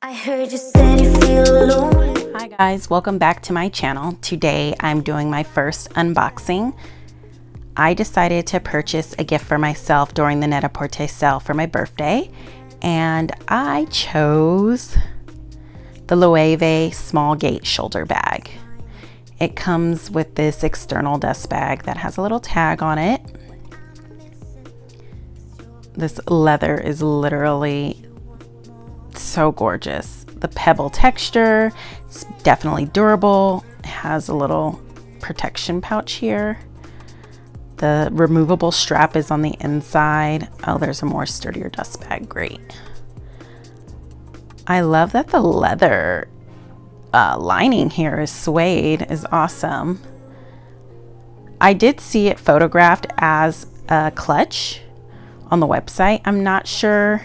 I heard you said you feel lonely. Hi guys, welcome back to my channel. Today I'm doing my first unboxing. I decided to purchase a gift for myself during the Net-a-Porter sale for my birthday, and I chose the Loewe small gate shoulder bag. It comes with this external dust bag that has a little tag on it. This leather is literally so gorgeous. The pebble texture, it's definitely durable. It has a little protection pouch here. The removable strap is on the inside. Oh, there's a more sturdier dust bag. Great. I love that the leather lining here is suede, is awesome. I did see it photographed as a clutch on the website. I'm not sure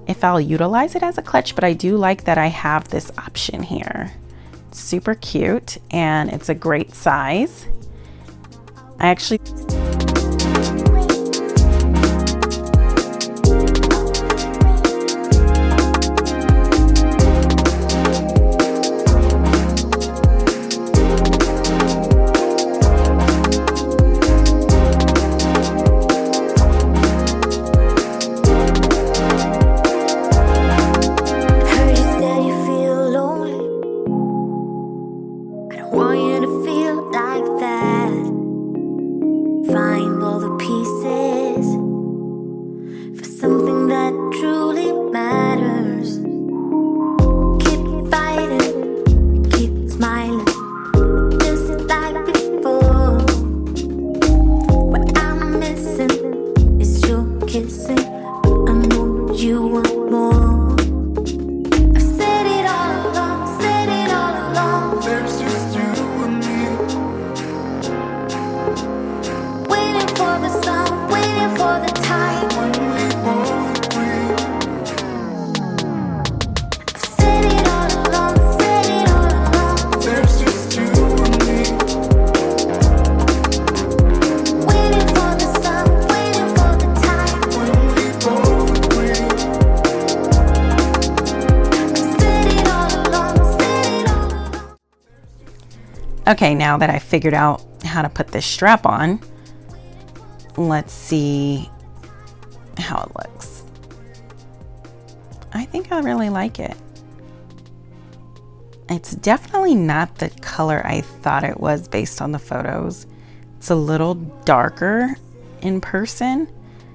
if I'll utilize it as a clutch, but I do like that I have this option here. It's super cute and it's a great size. I actually want you to feel like that. Find all the pieces for something that truly matters. Keep fighting, keep smiling, just like before. What I'm missing is your kissing. I know you want more. Okay, now that I figured out how to put this strap on, let's see how it looks. I think I really like it. It's definitely not the color I thought it was based on the photos. It's a little darker in person,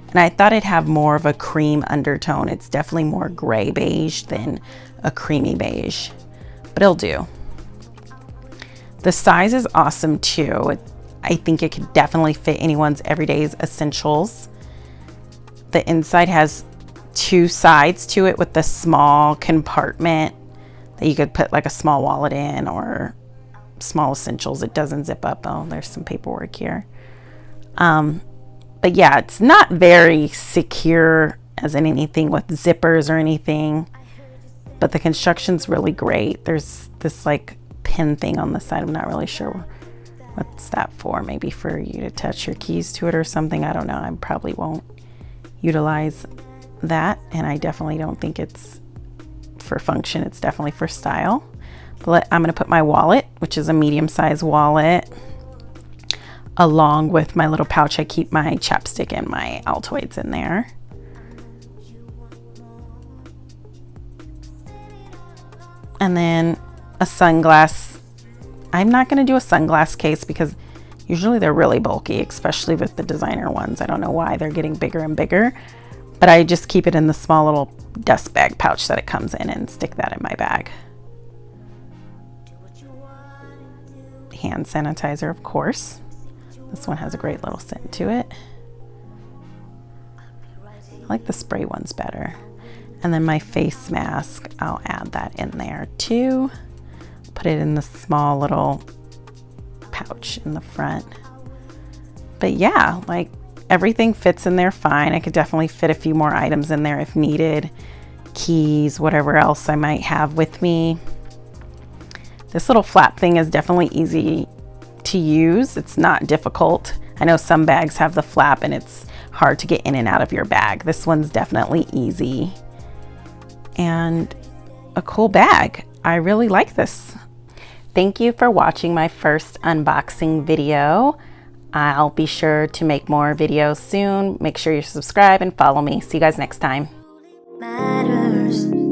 and I thought it'd have more of a cream undertone. It's definitely more gray beige than a creamy beige, but it'll do. The size is awesome too. I think it could definitely fit anyone's everyday essentials. The inside has two sides to it with the small compartment that you could put like a small wallet in or small essentials. It doesn't zip up. Oh, there's some paperwork here. But yeah, it's not very secure as in anything with zippers or anything, but the construction's really great. There's this like pin thing on the side. I'm not really sure what's that for. Maybe for you to attach your keys to it or something. I don't know. I probably won't utilize that, and I definitely don't think it's for function. It's definitely for style. But I'm going to put my wallet, which is a medium-sized wallet, along with my little pouch. I keep my chapstick and my Altoids in there. And then a sunglass. I'm not going to do a sunglass case because usually they're really bulky, especially with the designer ones. I don't know why they're getting bigger and bigger, but I just keep it in the small little dust bag pouch that it comes in and stick that in my bag. Hand sanitizer, of course. This one has a great little scent to it. I like the spray ones better. And then my face mask, I'll add that in there too. Put it in the small little pouch in the front. But yeah, like everything fits in there fine. I could definitely fit a few more items in there if needed. Keys, whatever else I might have with me. This little flap thing is definitely easy to use. It's not difficult. I know some bags have the flap and it's hard to get in and out of your bag. This one's definitely easy. and a cool bag. I really like this. Thank you for watching my first unboxing video. I'll be sure to make more videos soon. Make sure you subscribe and follow me. See you guys next time. Matters.